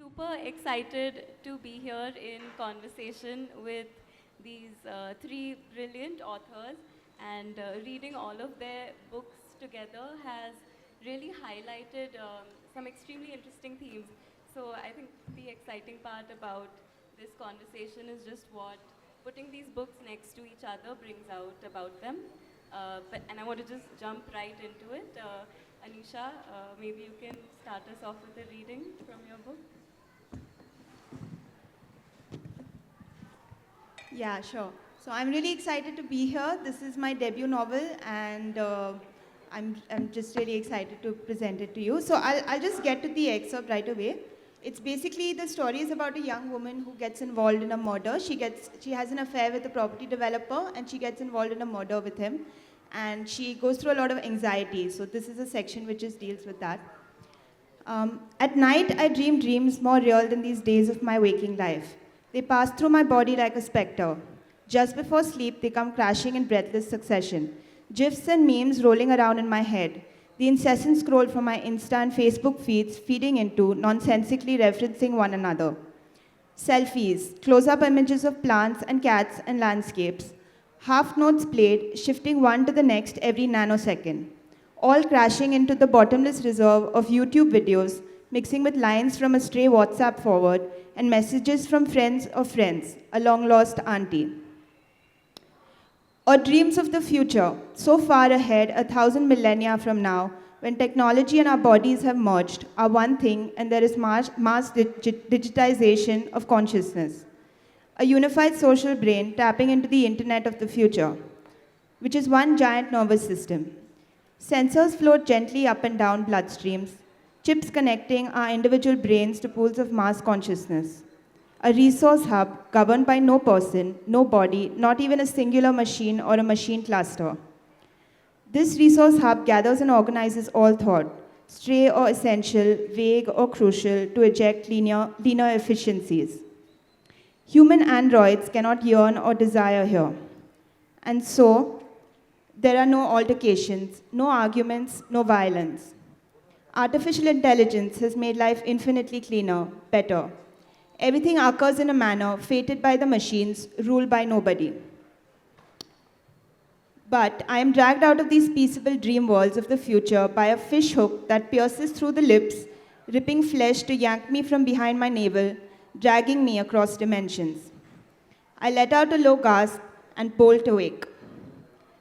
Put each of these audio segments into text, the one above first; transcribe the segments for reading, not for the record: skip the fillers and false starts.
super excited to be here in conversation with these three brilliant authors, and reading all of their books together has really highlighted some extremely interesting themes. So I think the exciting part about this conversation is just what putting these books next to each other brings out about them. And I want to just jump right into it. Anisha, maybe you can start us off with a reading from your book. Yeah, sure. So I'm really excited to be here. This is my debut novel, and I'm just really excited to present it to you. So I'll just get to the excerpt right away. It's basically the story is about a young woman who gets involved in a murder. She has an affair with a property developer, and she gets involved in a murder with him, and she goes through a lot of anxiety. So this is a section which just deals with that. At night, I dream dreams more real than these days of my waking life. They pass through my body like a specter. Just before sleep, they come crashing in breathless succession. GIFs and memes rolling around in my head. The incessant scroll from my Insta and Facebook feeds feeding into, nonsensically referencing one another. Selfies, close up images of plants and cats and landscapes. Half notes played, shifting one to the next every nanosecond. All crashing into the bottomless reserve of YouTube videos, mixing with lines from a stray WhatsApp forward and messages from friends of friends, a long lost auntie. Or dreams of the future, so far ahead, 1,000 millennia from now, when technology and our bodies have merged, are one thing, and there is mass digitization of consciousness. A unified social brain tapping into the internet of the future, which is one giant nervous system. Sensors float gently up and down bloodstreams, chips connecting our individual brains to pools of mass consciousness. A resource hub governed by no person, no body, not even a singular machine or a machine cluster. This resource hub gathers and organizes all thought, stray or essential, vague or crucial, to eject linear efficiencies. Human androids cannot yearn or desire here. And so, there are no altercations, no arguments, no violence. Artificial intelligence has made life infinitely cleaner, better. Everything occurs in a manner fated by the machines, ruled by nobody. But I am dragged out of these peaceable dream worlds of the future by a fish hook that pierces through the lips, ripping flesh to yank me from behind my navel, dragging me across dimensions. I let out a low gasp and bolt awake.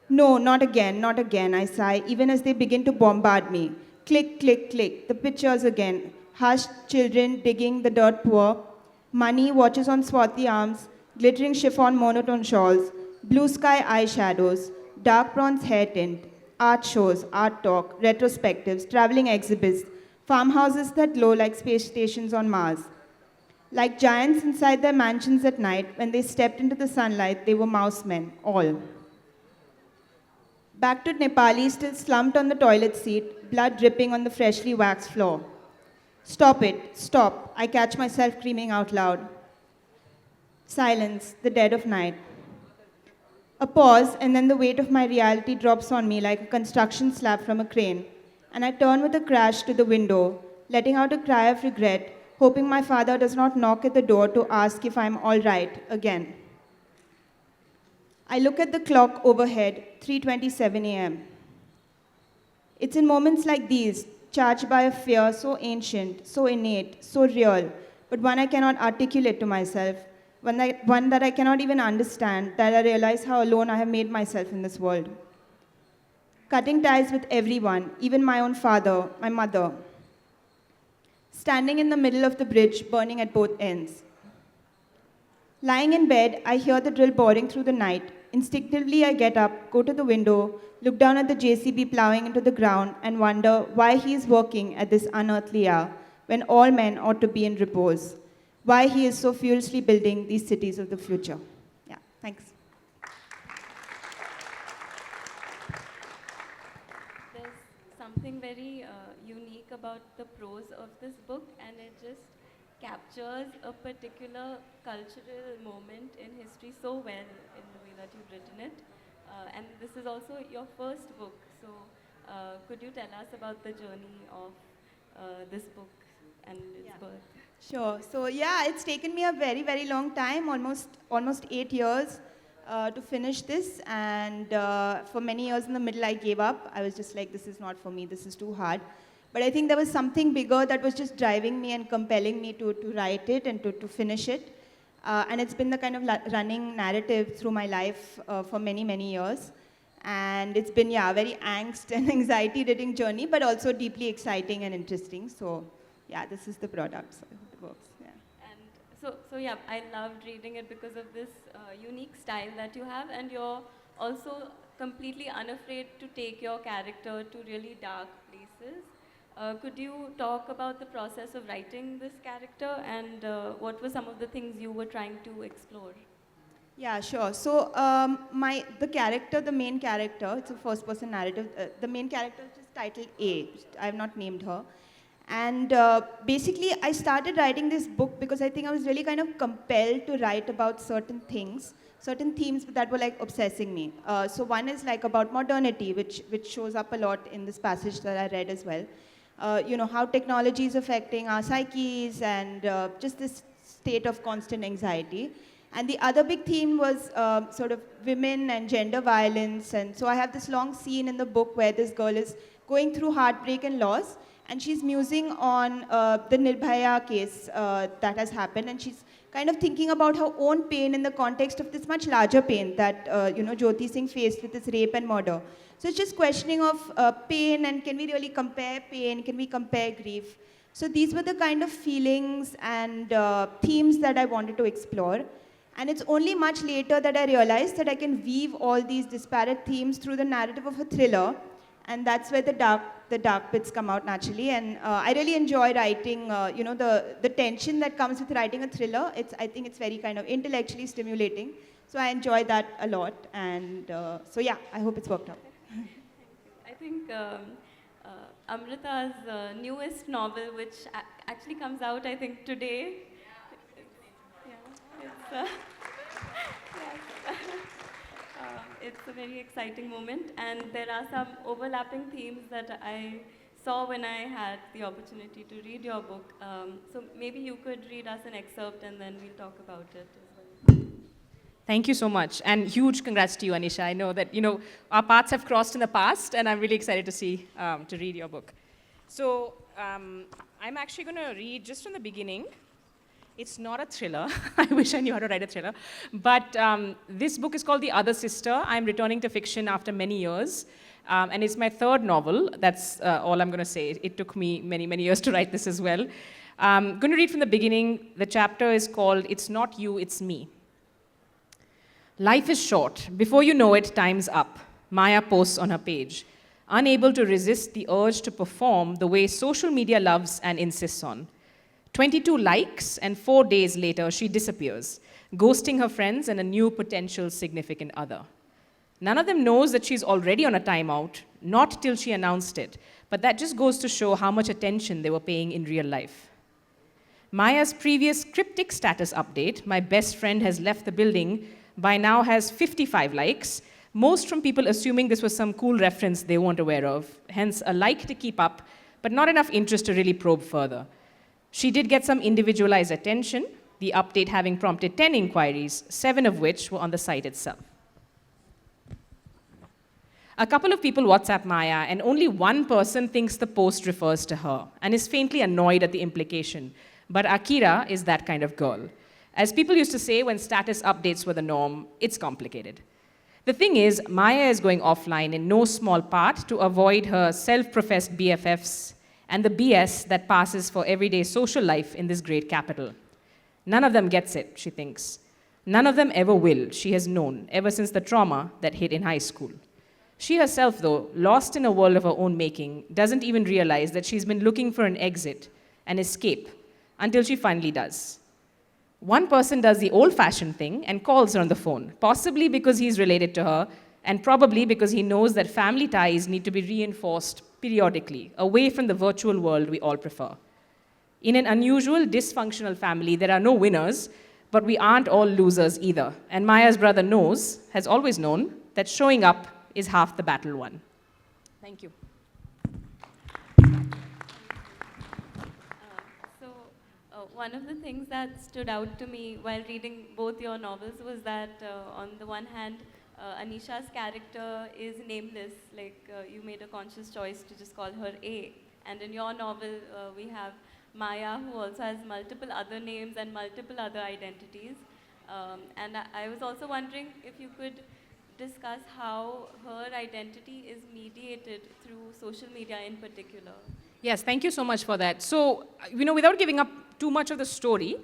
No, not again, I sigh, even as they begin to bombard me. Click, click, click, the pictures again. Hushed children digging the dirt poor. Money, watches on swarthy arms, glittering chiffon monotone shawls, blue sky eyeshadows, dark bronze hair tint, art shows, art talk, retrospectives, traveling exhibits, farmhouses that glow like space stations on Mars. Like giants inside their mansions at night, when they stepped into the sunlight, they were mouse men, all. Back to Nepali, still slumped on the toilet seat, blood dripping on the freshly waxed floor. Stop it, stop, I catch myself screaming out loud. Silence, the dead of night. A pause, and then the weight of my reality drops on me like a construction slab from a crane, and I turn with a crash to the window, letting out a cry of regret, hoping my father does not knock at the door to ask if I'm all right again. I look at the clock overhead, 3:27 a.m. It's in moments like these, charged by a fear so ancient, so innate, so real, but one I cannot articulate to myself, one that I cannot even understand, that I realize how alone I have made myself in this world. Cutting ties with everyone, even my own father, my mother. Standing in the middle of the bridge, burning at both ends. Lying in bed, I hear the drill boring through the night. Instinctively, I get up, go to the window, look down at the JCB plowing into the ground, and wonder why he is working at this unearthly hour when all men ought to be in repose. Why he is so furiously building these cities of the future. Yeah, thanks. There's something very unique about the prose of this book, and it just captures a particular cultural moment in history so well in the way that you've written it. And this is also your first book, so could you tell us about the journey of this book and its birth. Sure. So yeah, it's taken me a very, very long time, almost 8 years to finish this. And for many years in the middle, I gave up. I was just like, this is not for me. This is too hard. But I think there was something bigger that was just driving me and compelling me to write it and to finish it. And it's been the kind of running narrative through my life for many, many years. And it's been, yeah, a very angst and anxiety-ridden journey, but also deeply exciting and interesting. So yeah, this is the product. So it works. Yeah. And so yeah, I loved reading it because of this unique style that you have, and you're also completely unafraid to take your character to really dark places. Could you talk about the process of writing this character, and what were some of the things you were trying to explore? Yeah, sure. So the main character, it's a first-person narrative. The main character is just titled A. I have not named her. And basically, I started writing this book because I think I was really kind of compelled to write about certain things, certain themes that were like obsessing me. So one is like about modernity, which shows up a lot in this passage that I read as well. How technology is affecting our psyches and just this state of constant anxiety. And the other big theme was sort of women and gender violence. And so I have this long scene in the book where this girl is going through heartbreak and loss, and she's musing on the Nirbhaya case that has happened, and she's kind of thinking about her own pain in the context of this much larger pain that Jyoti Singh faced with this rape and murder. So it's just questioning of pain, and can we really compare pain? Can we compare grief? So these were the kind of feelings and themes that I wanted to explore. And it's only much later that I realized that I can weave all these disparate themes through the narrative of a thriller. And that's where the dark bits come out naturally. And I really enjoy writing, the tension that comes with writing a thriller. I think it's very kind of intellectually stimulating. So I enjoy that a lot. And so yeah, I hope it's worked out. I think Amrita's newest novel, which actually comes out, I think, today. Yeah, it's a very exciting moment, and there are some overlapping themes that I saw when I had the opportunity to read your book. So maybe you could read us an excerpt, and then we'll talk about it as well. Thank you so much, and huge congrats to you, Anisha. I know that our paths have crossed in the past, and I'm really excited to read your book. So I'm actually going to read just from the beginning. It's not a thriller. I wish I knew how to write a thriller. But this book is called The Other Sister. I'm returning to fiction after many years. And it's my third novel. That's all I'm going to say. It took me many, many years to write this as well. I'm going to read from the beginning. The chapter is called It's Not You, It's Me. Life is short. Before you know it, time's up. Maya posts on her page, unable to resist the urge to perform the way social media loves and insists on. 22 likes, and 4 days later, she disappears, ghosting her friends and a new potential significant other. None of them knows that she's already on a timeout, not till she announced it, but that just goes to show how much attention they were paying in real life. Maya's previous cryptic status update, my best friend has left the building, by now has 55 likes, most from people assuming this was some cool reference they weren't aware of, hence a like to keep up, but not enough interest to really probe further. She did get some individualized attention, the update having prompted 10 inquiries, 7 of which were on the site itself. A couple of people WhatsApp Maya, and only one person thinks the post refers to her and is faintly annoyed at the implication. But Akira is that kind of girl. As people used to say when status updates were the norm, it's complicated. The thing is, Maya is going offline in no small part to avoid her self-professed BFFs and the BS that passes for everyday social life in this great capital. None of them gets it, she thinks. None of them ever will, she has known, ever since the trauma that hit in high school. She herself, though, lost in a world of her own making, doesn't even realize that she's been looking for an exit, an escape, until she finally does. One person does the old-fashioned thing and calls her on the phone, possibly because he's related to her, and probably because he knows that family ties need to be reinforced periodically, away from the virtual world we all prefer. In an unusual, dysfunctional family, there are no winners, but we aren't all losers either. And Maya's brother knows, has always known, that showing up is half the battle won. Thank you. So one of the things that stood out to me while reading both your novels was that, on the one hand, Anisha's character is nameless, like you made a conscious choice to just call her A. And in your novel, we have Maya, who also has multiple other names and multiple other identities. And I was also wondering if you could discuss how her identity is mediated through social media in particular. Yes, thank you so much for that. So, without giving up too much of the story,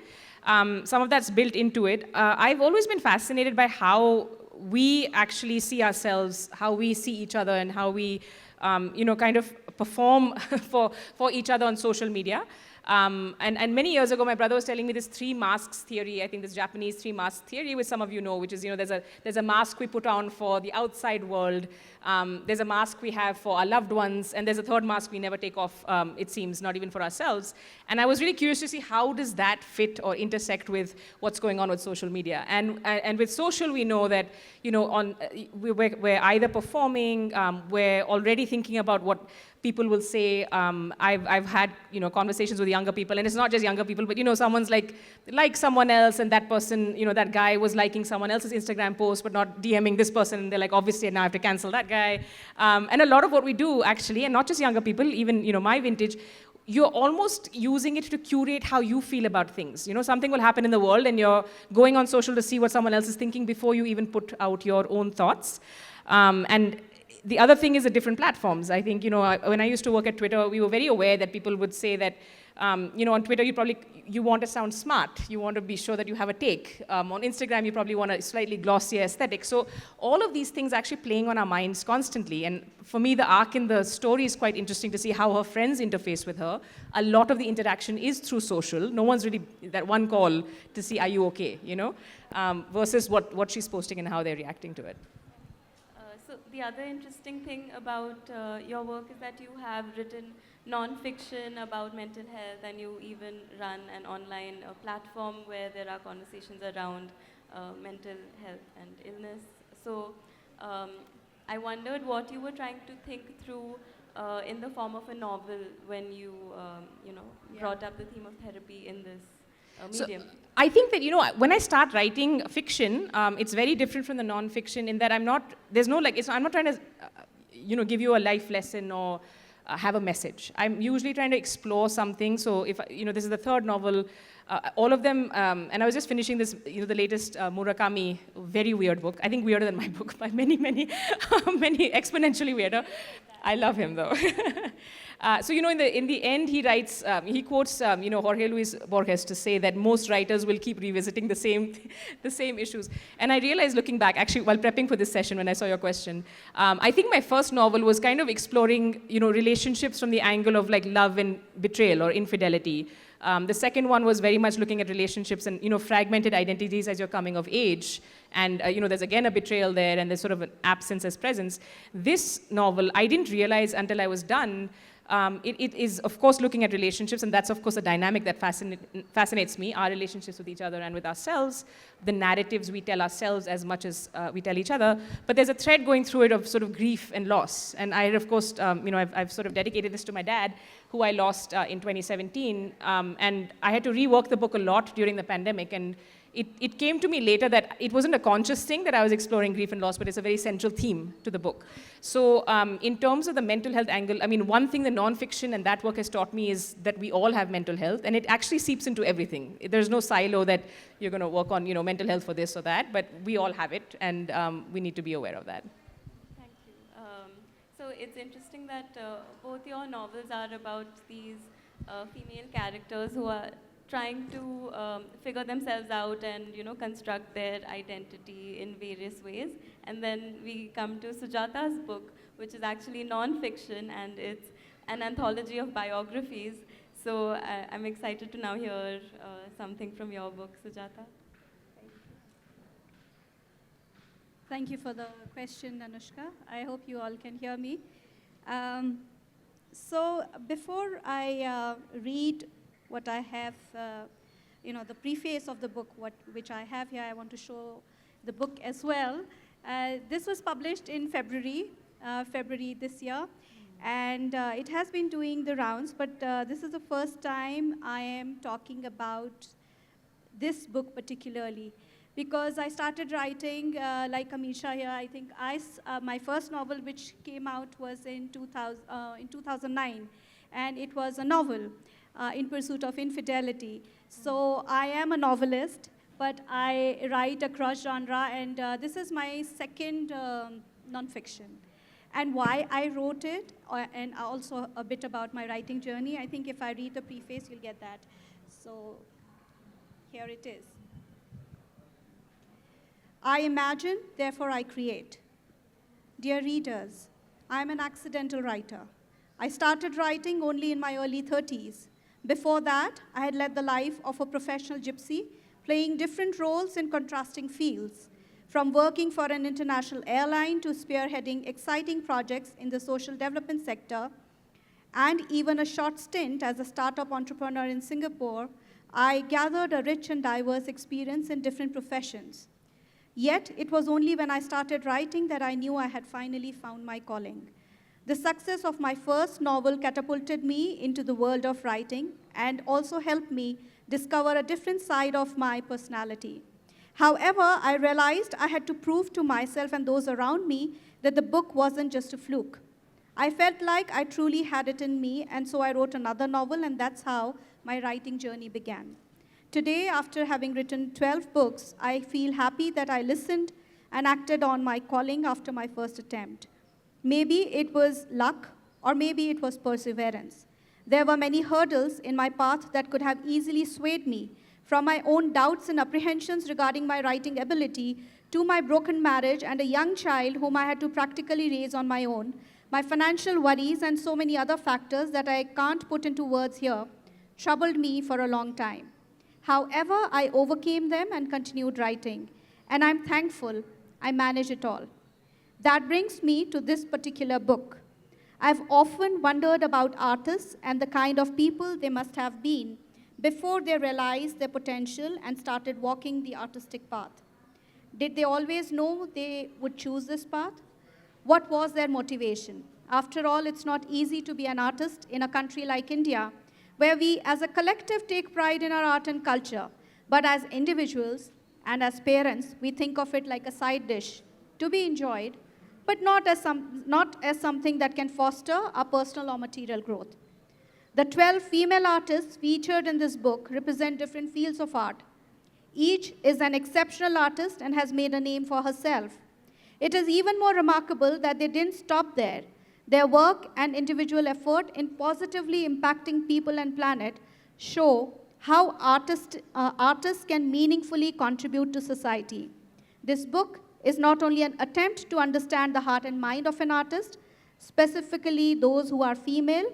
some of that's built into it. I've always been fascinated by how we actually see ourselves, how we see each other, and how we, kind of perform for each other on social media. And many years ago, my brother was telling me this 3 masks theory, I think this Japanese 3 masks theory, which some of you know, which is, there's a mask we put on for the outside world, there's a mask we have for our loved ones, and there's a third mask we never take off, it seems, not even for ourselves. And I was really curious to see how does that fit or intersect with what's going on with social media. And with social, we know that, we're either performing, we're already thinking about what people will say. I've had conversations with younger people, and it's not just younger people, but someone's like someone else, and that person, that guy was liking someone else's Instagram post, but not DMing this person, and they're like, obviously now I have to cancel that guy. And a lot of what we do actually, and not just younger people, even my vintage, you're almost using it to curate how you feel about things. Something will happen in the world, and you're going on social to see what someone else is thinking before you even put out your own thoughts. And the other thing is the different platforms. I think, when I used to work at Twitter, we were very aware that people would say that, on Twitter, you want to sound smart. You want to be sure that you have a take. On Instagram, you probably want a slightly glossier aesthetic. So all of these things actually playing on our minds constantly. And for me, the arc in the story is quite interesting to see how her friends interface with her. A lot of the interaction is through social. No one's really that one call to see, are you okay, versus what she's posting and how they're reacting to it. So the other interesting thing about your work is that you have written non-fiction about mental health, and you even run an online platform where there are conversations around mental health and illness. So I wondered what you were trying to think through in the form of a novel when you, brought up the theme of therapy in this medium. So, I think that, when I start writing fiction, it's very different from the non-fiction in that I'm not trying to, give you a life lesson or have a message. I'm usually trying to explore something. So if, this is the third novel, all of them, and I was just finishing this, the latest Murakami, very weird book. I think weirder than my book by many, many, many exponentially weirder. I love him though. So in the end, he writes, he quotes, Jorge Luis Borges to say that most writers will keep revisiting the same issues. And I realized, looking back, actually, while prepping for this session, when I saw your question, I think my first novel was kind of exploring, relationships from the angle of like love and betrayal or infidelity. The second one was very much looking at relationships and fragmented identities as you're coming of age. And there's again a betrayal there, and there's sort of an absence as presence. This novel, I didn't realize until I was done. It is, of course, looking at relationships, and that's, of course, a dynamic that fascinates me, our relationships with each other and with ourselves, the narratives we tell ourselves as much as we tell each other. But there's a thread going through it of sort of grief and loss. And I, of course, I've sort of dedicated this to my dad, who I lost in 2017. And I had to rework the book a lot during the pandemic. And it came to me later that it wasn't a conscious thing that I was exploring grief and loss, but it's a very central theme to the book. So in terms of the mental health angle, one thing the nonfiction and that work has taught me is that we all have mental health, and it actually seeps into everything. There's no silo that you're going to work on, mental health for this or that, but we all have it, and we need to be aware of that. Thank you. So it's interesting that both your novels are about these female characters who are trying to figure themselves out and construct their identity in various ways. And then we come to Sujata's book, which is actually non-fiction, and it's an anthology of biographies. So I'm excited to now hear something from your book, Sujata. Thank you for the question, Anushka. I hope you all can hear me. So before I read what I have, the preface of the book, which I have here, I want to show the book as well. This was published in February this year. And it has been doing the rounds, but this is the first time I am talking about this book particularly, because I started writing, like Amisha here, I think my first novel which came out was in 2009, and it was a novel, In Pursuit of Infidelity. So I am a novelist, but I write across genre, and this is my second nonfiction. And why I wrote it, and also a bit about my writing journey. I think if I read the preface, you'll get that. So here it is. I imagine, therefore I create. Dear readers, I am an accidental writer. I started writing only in my early 30s. Before that, I had led the life of a professional gypsy, playing different roles in contrasting fields, from working for an international airline to spearheading exciting projects in the social development sector, and even a short stint as a startup entrepreneur in Singapore. I gathered a rich and diverse experience in different professions. Yet, it was only when I started writing that I knew I had finally found my calling. The success of my first novel catapulted me into the world of writing and also helped me discover a different side of my personality. However, I realized I had to prove to myself and those around me that the book wasn't just a fluke. I felt like I truly had it in me, and so I wrote another novel, and that's how my writing journey began. Today, after having written 12 books, I feel happy that I listened and acted on my calling after my first attempt. Maybe it was luck, or maybe it was perseverance. There were many hurdles in my path that could have easily swayed me, from my own doubts and apprehensions regarding my writing ability to my broken marriage and a young child whom I had to practically raise on my own, my financial worries and so many other factors that I can't put into words here troubled me for a long time. However, I overcame them and continued writing, and I'm thankful I managed it all. That brings me to this particular book. I've often wondered about artists and the kind of people they must have been before they realized their potential and started walking the artistic path. Did they always know they would choose this path? What was their motivation? After all, it's not easy to be an artist in a country like India, where we as a collective take pride in our art and culture, but as individuals and as parents, we think of it like a side dish to be enjoyed, but not as something that can foster our personal or material growth. The 12 female artists featured in this book represent different fields of art. Each is an exceptional artist and has made a name for herself. It is even more remarkable that they didn't stop there. Their work and individual effort in positively impacting people and planet show how artists can meaningfully contribute to society. This book is not only an attempt to understand the heart and mind of an artist, specifically those who are female,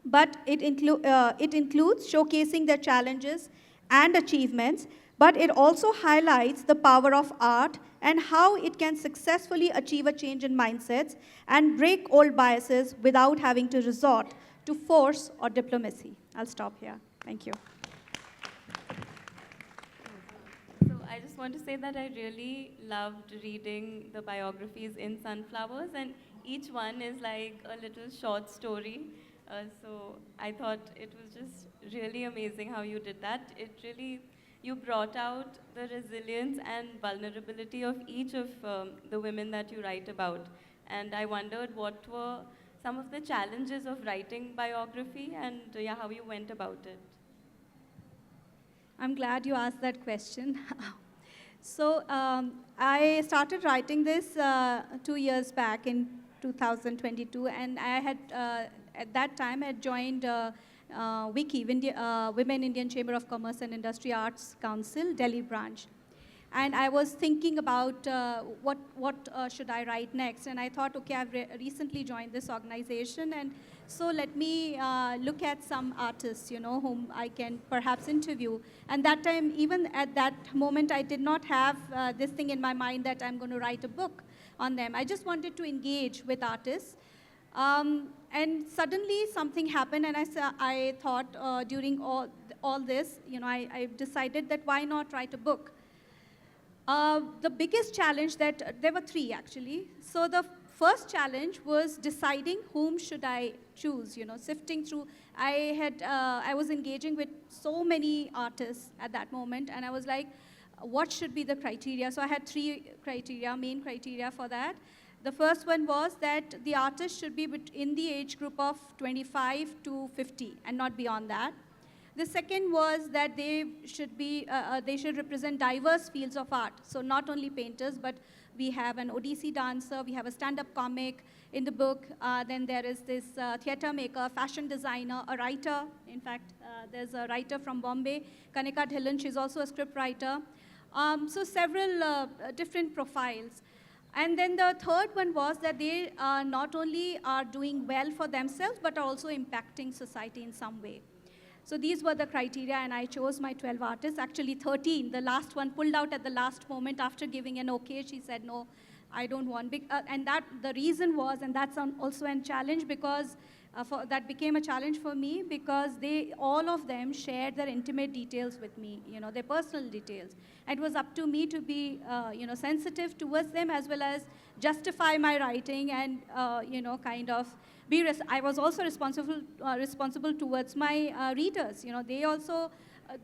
but it includes showcasing their challenges and achievements, but it also highlights the power of art and how it can successfully achieve a change in mindsets and break old biases without having to resort to force or diplomacy. I'll stop here. Thank you. So I just want to say that I really loved reading the biographies in Sunflowers, and each one is like a little short story. So I thought it was just really amazing how you did that. You brought out the resilience and vulnerability of each of the women that you write about. And I wondered what were some of the challenges of writing biography and how you went about it. I'm glad you asked that question. So I started writing this 2 years back in 2022, and I had, at that time, I had joined WICI, Women Indian Chamber of Commerce and Industry Arts Council, Delhi branch. And I was thinking about what should I write next, and I thought, okay, I've recently joined this organization, and so let me look at some artists, whom I can perhaps interview. And that time, even at that moment, I did not have this thing in my mind that I'm going to write a book on them. I just wanted to engage with artists. And suddenly something happened, and I thought during all this, I decided that why not write a book? The biggest challenge there were three actually. So the first challenge was deciding whom should I choose, sifting through. I was engaging with so many artists at that moment, and I was like, what should be the criteria? So I had three criteria, main criteria for that. The first one was that the artist should be in the age group of 25 to 50 and not beyond that. The second was that they should represent diverse fields of art. So not only painters, but we have an Odissi dancer, we have a stand-up comic in the book, then there is this theater maker, fashion designer, a writer. In fact, there's a writer from Bombay, Kanika Dhillon, she's also a script writer. So several different profiles. And then the third one was that they not only are doing well for themselves, but are also impacting society in some way. So these were the criteria, and I chose my 12 artists, actually 13. The last one pulled out at the last moment after giving an okay. She said, no, I don't want. And the reason was, and that's also a challenge, because that became a challenge for me, because all of them shared their intimate details with me, their personal details. And it was up to me to be, sensitive towards them, as well as justify my writing and, kind of I was also responsible towards my readers. They also,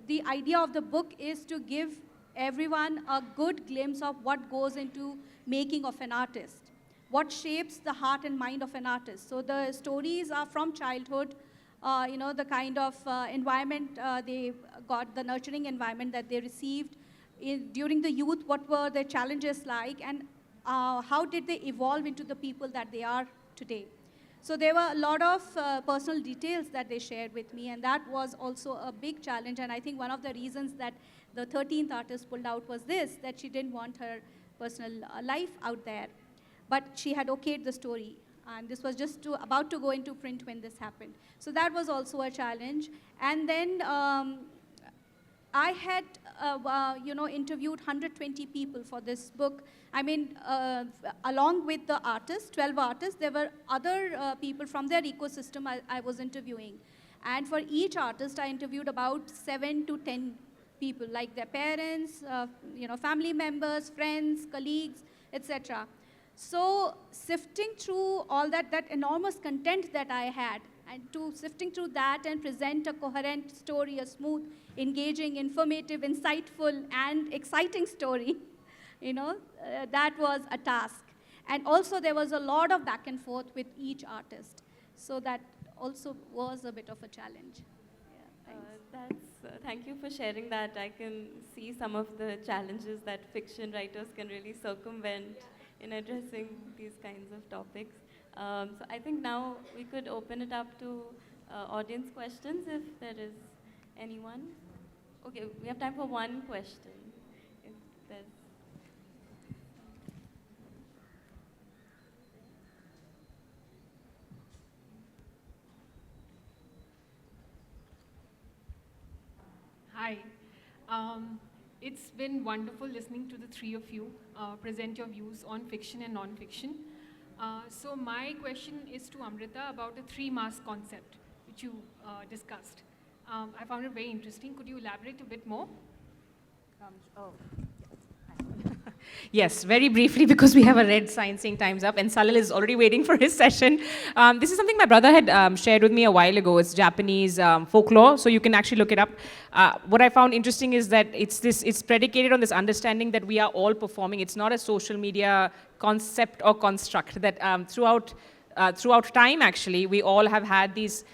the idea of the book is to give everyone a good glimpse of what goes into making of an artist, what shapes the heart and mind of an artist. So the stories are from childhood, the kind of environment they got, the nurturing environment that they received during the youth, what were their challenges like, and how did they evolve into the people that they are today. So there were a lot of personal details that they shared with me, and that was also a big challenge. And I think one of the reasons that the 13th artist pulled out was this, that she didn't want her personal life out there. But she had okayed the story. And this was just about to go into print when this happened. So that was also a challenge. And then I had, interviewed 120 people for this book. I mean, along with the artists, 12 artists, there were other people from their ecosystem I was interviewing. And for each artist, I interviewed about 7 to 10 people, like their parents, family members, friends, colleagues, etc. So sifting through all that enormous content that I had, and sifting through that and present a coherent story, a smooth, engaging, informative, insightful, and exciting story, that was a task. And also there was a lot of back and forth with each artist. So that also was a bit of a challenge. Yeah, thanks. Thank you for sharing that. I can see some of the challenges that fiction writers can really circumvent in addressing these kinds of topics. So I think now we could open it up to audience questions if there is anyone. Okay, we have time for one question. If there's Hi. It's been wonderful listening to the three of you present your views on fiction and non-fiction. So my question is to Amrita about the three-mask concept, which you discussed. I found it very interesting. Could you elaborate a bit more? Yes, very briefly, because we have a red sign saying time's up, and Salil is already waiting for his session. This is something my brother had shared with me a while ago. It's Japanese folklore, so you can actually look it up. What I found interesting is that it's predicated on this understanding that we are all performing. It's not a social media concept or construct, that throughout time, actually, we all have had these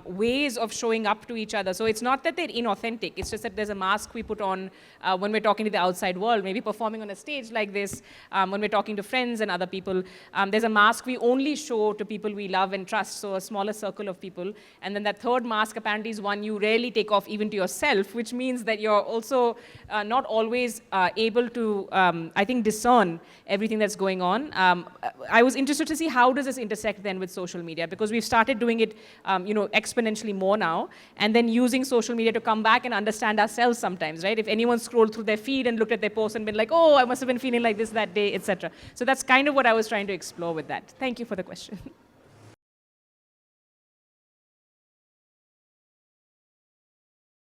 ways of showing up to each other. So it's not that they're inauthentic, it's just that there's a mask we put on when we're talking to the outside world, maybe performing on a stage like this, when we're talking to friends and other people. There's a mask we only show to people we love and trust, so a smaller circle of people. And then that third mask apparently is one you rarely take off even to yourself, which means that you're also not always able to, I think, discern everything that's going on. I was interested to see how does this intersect then with social media, because we've started doing it exponentially more now, and then using social media to come back and understand ourselves sometimes, right? If anyone scrolled through their feed and looked at their post and been like, oh, I must have been feeling like this that day, etc. So that's kind of what I was trying to explore with that. Thank you for the question.